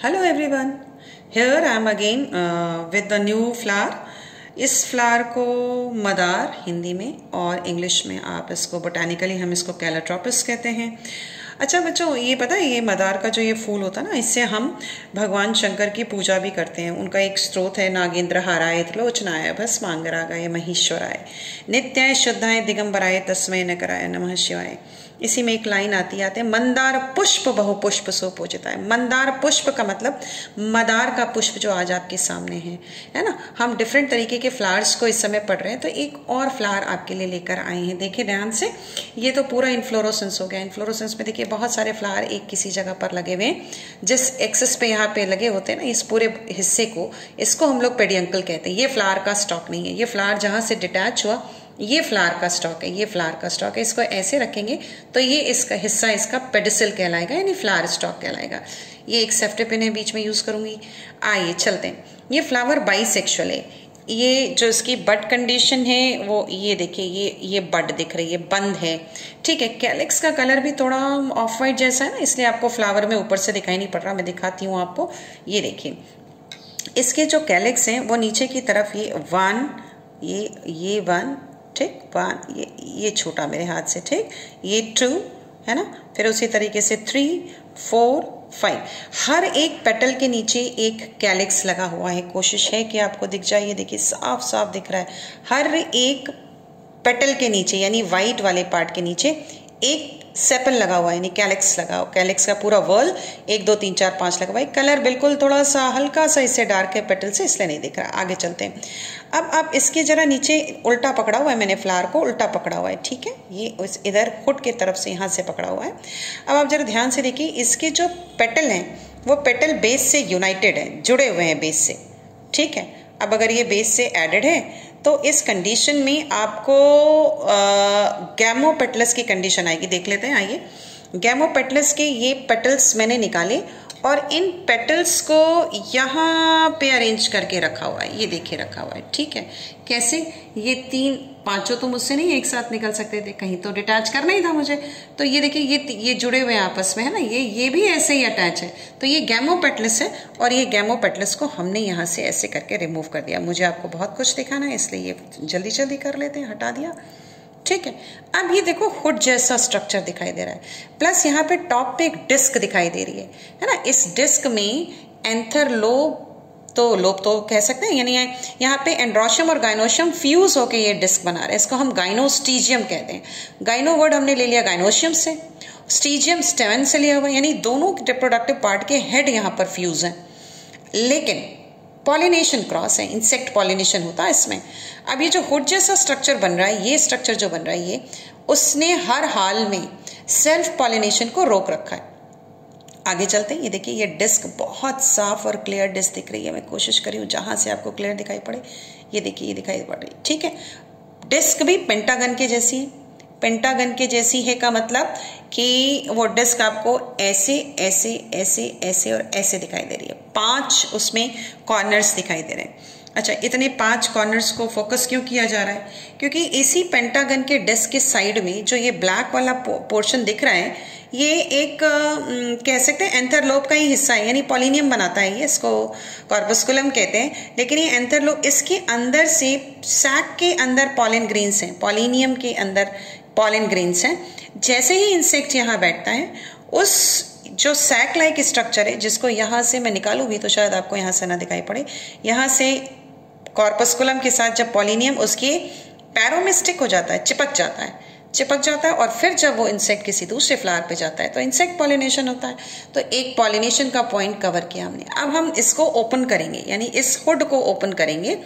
Hello everyone, here I am again with the new flower. इस flower को मदार हिंदी में और इंग्लिश में आप इसको बोटानिकली हम इसको कैलोट्रोपिस कहते हैं। अच्छा बच्चों, ये पता है ये मदार का जो ये फूल होता है ना, इससे हम भगवान शंकर की पूजा भी करते हैं। उनका एक स्त्रोत है नागेंद्र हाराय त्रिलोचनाय भस्मांगरागाय महेश्वराय नित्याय शुद्धाय दिगंबराय तस्मै नकराय नमः शिवाय। इसी में एक लाइन आती है मंदार पुष्प बहु पुष्प सो पूजिता है। मंदार पुष्प का मतलब मदार का पुष्प जो आज आपके सामने है ना। हम डिफरेंट तरीके के फ्लावर्स को इस समय पढ़ रहे हैं, तो एक और फ्लावर आपके लिए लेकर आए हैं। देखिए ध्यान से, ये तो पूरा इन्फ्लोरोसेंस हो गया। इन्फ्लोरोसेंस में देखिए बहुत सारे फ्लावर एक किसी जगह पर लगे हुए हैं। जिस एक्सेस पे यहाँ पे लगे होते हैं ना, इस पूरे हिस्से को, इसको हम लोग पेडियंकल कहते हैं। ये फ्लावर का स्टॉक नहीं है, ये फ्लावर जहां से डिटैच हुआ ये फ्लावर का स्टॉक है, ये फ्लावर का स्टॉक है। इसको ऐसे रखेंगे तो ये इसका हिस्सा इसका पेडिसल कहलाएगा, यानी फ्लावर स्टॉक कहलाएगा। ये एक सेफ्टेपिन है, बीच में यूज करूंगी। आइए चलते हैं। ये फ्लावर बाइसेक्सुअल है। ये जो इसकी बड कंडीशन है वो ये देखिए, ये बड दिख रही है, बंद है, ठीक है। कैलिक्स का कलर भी थोड़ा ऑफ वाइट जैसा है ना, इसलिए आपको फ्लावर में ऊपर से दिखाई नहीं पड़ रहा। मैं दिखाती हूँ आपको। ये देखिए इसके जो कैलिक्स हैं वो नीचे की तरफ ये वन, ये वन, ठीक, वन, ये छोटा मेरे हाथ से, ठीक, ये टू है ना, फिर उसी तरीके से 3, 4, 5। हर एक पेटल के नीचे एक कैलिक्स लगा हुआ है। कोशिश है कि आपको दिख जाए। ये देखिए साफ साफ दिख रहा है। हर एक पेटल के नीचे यानी वाइट वाले पार्ट के नीचे एक सेपल लगा हुआ है, यानी कैलिक्स लगा हुआ। कैलिक्स का पूरा वर्ल 1, 2, 3, 4, 5 लगा हुआ है। कलर बिल्कुल थोड़ा सा हल्का सा इससे डार्क है पेटल से, इसलिए नहीं दिख रहा। आगे चलते हैं। अब आप इसके जरा नीचे उल्टा पकड़ा हुआ है, मैंने फ्लावर को उल्टा पकड़ा हुआ है, ठीक है। ये इधर हुड की तरफ से यहाँ से पकड़ा हुआ है। अब आप जरा ध्यान से देखिए, इसके जो पेटल हैं वो पेटल बेस से यूनाइटेड है, जुड़े हुए हैं बेस से, ठीक है। अब अगर ये बेस से एडेड है तो इस कंडीशन में आपको गैमोपेटलस की कंडीशन आएगी। देख लेते हैं, आइए। गैमोपेटलस के ये पेटल्स मैंने निकाले और इन पेटल्स को यहाँ पे अरेंज करके रखा हुआ है। ये देखिए रखा हुआ है, ठीक है। कैसे? ये 3, 5 तो मुझसे नहीं एक साथ निकल सकते थे, कहीं तो डिटैच करना ही था मुझे। तो ये देखिए ये जुड़े हुए हैं आपस में, है ना। ये भी ऐसे ही अटैच है। तो ये गैमोपेटलस है और ये गैमोपेटलस को हमने यहाँ से ऐसे करके रिमूव कर दिया। मुझे आपको बहुत कुछ दिखाना है, इसलिए ये जल्दी जल्दी कर लेते हैं, हटा दिया, ठीक है। अब ये देखो हुड जैसा स्ट्रक्चर दिखाई दे रहा है, प्लस यहाँ पे टॉप पे एक डिस्क दिखाई दे रही है ना। इस डिस्क में एंथर लोब तो कह सकते हैं, यानी यहाँ पे एंड्रोशियम और गाइनोशियम फ्यूज होके ये डिस्क बना रहे हैं। इसको हम गाइनोस्टीजियम कहते हैं। गाइनो वर्ड हमने ले लिया गाइनोशियम से, स्टीजियम स्टेमन से लिया हुआ, यानी दोनों रिप्रोडक्टिव पार्ट के हेड यहाँ पर फ्यूज हैं। लेकिन पॉलिनेशन क्रॉस है, इंसेक्ट पॉलिनेशन होता है इसमें। अब ये जो हुड जैसा स्ट्रक्चर बन रहा है, ये स्ट्रक्चर जो बन रहा है, ये उसने हर हाल में सेल्फ पॉलिनेशन को रोक रखा है। आगे चलते हैं। ये देखिए ये डिस्क बहुत साफ और क्लियर डिस्क दिख रही है। मैं कोशिश करी हूँ जहां से आपको क्लियर दिखाई पड़े। ये देखिए ये दिखाई पड़ रही है, ठीक है। डिस्क भी पेंटागन के जैसी है। पेंटागन के जैसी है का मतलब कि वो डिस्क आपको ऐसे ऐसे ऐसे ऐसे और ऐसे दिखाई दे रही है। 5 उसमें कॉर्नर्स दिखाई दे रहे हैं। अच्छा, इतने 5 कॉर्नर्स को फोकस क्यों किया जा रहा है? क्योंकि इसी पेंटागन के डिस्क के साइड में जो ये ब्लैक वाला पोर्शन दिख रहा है, ये एक कह सकते हैं एंथरलोब का ही हिस्सा है, यानी पॉलिनियम बनाता है ये। इसको कॉर्पस्कुलम कहते हैं, लेकिन ये एंथरलोब, इसके अंदर से सैक के अंदर पॉलन ग्रेन्स हैं, पॉलिनियम के अंदर पॉलन ग्रेन्स हैं। जैसे ही इंसेक्ट यहाँ बैठता है, उस जो सैक लाइक स्ट्रक्चर है, जिसको यहाँ से मैं निकालू भी तो शायद आपको यहाँ से ना दिखाई पड़े, यहाँ से कॉर्पस्कुलम के साथ जब पॉलिनियम उसके पैरों में स्टिक हो जाता है, चिपक जाता है और फिर जब वो इंसेक्ट किसी दूसरे फ्लावर पे जाता है तो इंसेक्ट पॉलिनेशन होता है। तो एक पॉलिनेशन का पॉइंट कवर किया हमने। अब हम इसको ओपन करेंगे, यानी इस हुड को ओपन करेंगे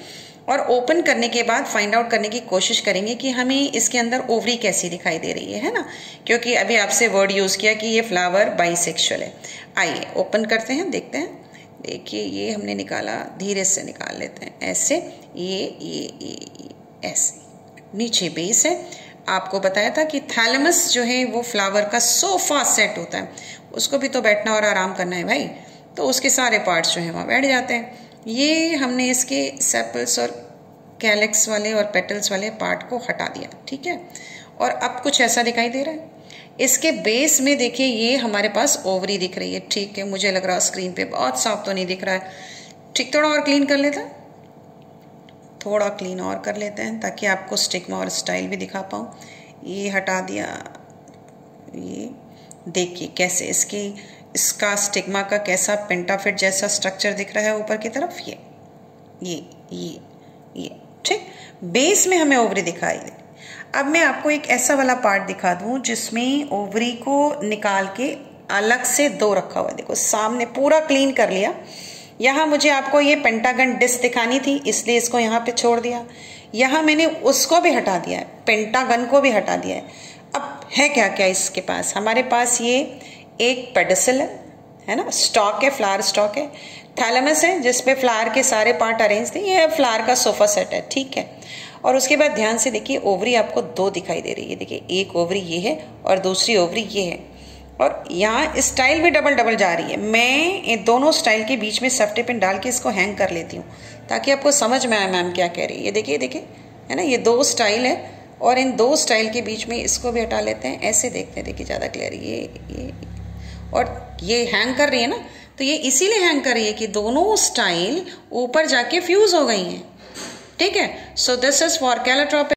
और ओपन करने के बाद फाइंड आउट करने की कोशिश करेंगे कि हमें इसके अंदर ओवरी कैसी दिखाई दे रही है ना। क्योंकि अभी आपसे वर्ड यूज किया कि ये फ्लावर बाइसेक्सुअल है। आइए ओपन करते हैं, देखते हैं। देखिए ये हमने निकाला, धीरे से निकाल लेते हैं, ऐसे ये ऐसे। नीचे बेस है। आपको बताया था कि थैलेमस जो है वो फ्लावर का सोफा सेट होता है, उसको भी तो बैठना और आराम करना है भाई, तो उसके सारे पार्ट्स जो है वहाँ बैठ जाते हैं। ये हमने इसके सेपल्स और कैलिक्स वाले और पेटल्स वाले पार्ट को हटा दिया, ठीक है। और अब कुछ ऐसा दिखाई दे रहा है। इसके बेस में देखिए ये हमारे पास ओवरी दिख रही है, ठीक है। मुझे लग रहा है स्क्रीन पे बहुत साफ तो नहीं दिख रहा है, ठीक। थोड़ा और क्लीन कर लेते हैं, थोड़ा क्लीन और कर लेते हैं ताकि आपको स्टिग्मा और स्टाइल भी दिखा पाऊँ। ये हटा दिया, ये देखिए कैसे इसका स्टिग्मा का कैसा पेंटाफिट जैसा स्ट्रक्चर दिख रहा है ऊपर की तरफ। ये ठीक, बेस में हमें ओवरी दिखाई दे। अब मैं आपको एक ऐसा वाला पार्ट दिखा दूं जिसमें ओवरी को निकाल के अलग से दो रखा हुआ है। देखो सामने पूरा क्लीन कर लिया। यहाँ मुझे आपको ये पेंटागन डिस्क दिखानी थी, इसलिए इसको यहाँ पे छोड़ दिया। यहाँ मैंने उसको भी हटा दिया है, पेंटागन को भी हटा दिया है। अब है क्या क्या इसके पास, हमारे पास ये एक पेडिसल है ना, स्टॉक है, फ्लावर स्टॉक है, थैलेमस है जिसपे फ्लावर के सारे पार्ट अरेंज थे, ये फ्लावर का सोफा सेट है, ठीक है। और उसके बाद ध्यान से देखिए ओवरी आपको दो दिखाई दे रही है। देखिए एक ओवरी ये है और दूसरी ओवरी ये है, और यहाँ स्टाइल भी डबल डबल जा रही है। मैं इन दोनों स्टाइल के बीच में सेफ्टी पिन डाल के इसको हैंग कर लेती हूँ ताकि आपको समझ में आए मैम क्या कह रही है। ये देखिए है ना, ये दो स्टाइल है और इन दो स्टाइल के बीच में इसको भी हटा लेते हैं। ऐसे देखते हैं, देखिए ज़्यादा क्लियर, ये और ये हैंग कर रही है ना, तो ये इसीलिए हैंग कर रही है कि दोनों स्टाइल ऊपर जाके फ्यूज हो गई हैं, ठीक है। So this is for कैलिट्रोपिक।